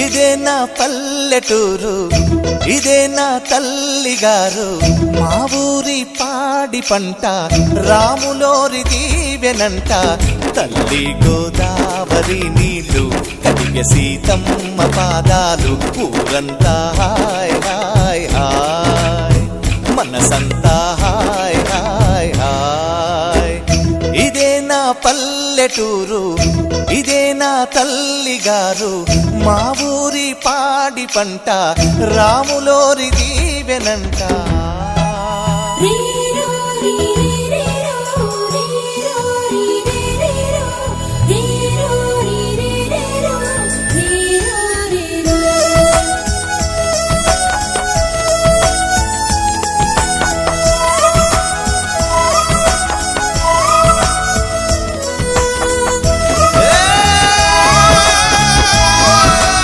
ఇదే నా పల్లెటూరు, ఇదే నా తల్లిగారు, మా ఊరి పాడి పంట రాములోరి దీవెనంట. తల్లి గోదావరి నీళ్ళు కడిగె సీతమ్మ పాదాలు, ఊరంతా హాయ్ హాయ్ హాయ్, మనసంతా హాయ్ హాయ్ హాయ్. ఇదే నా పల్లెటూరు, ఇదే నా తల్లిగారు, మా ఊరి పాడి పంట రాములోరి దీవెనంట.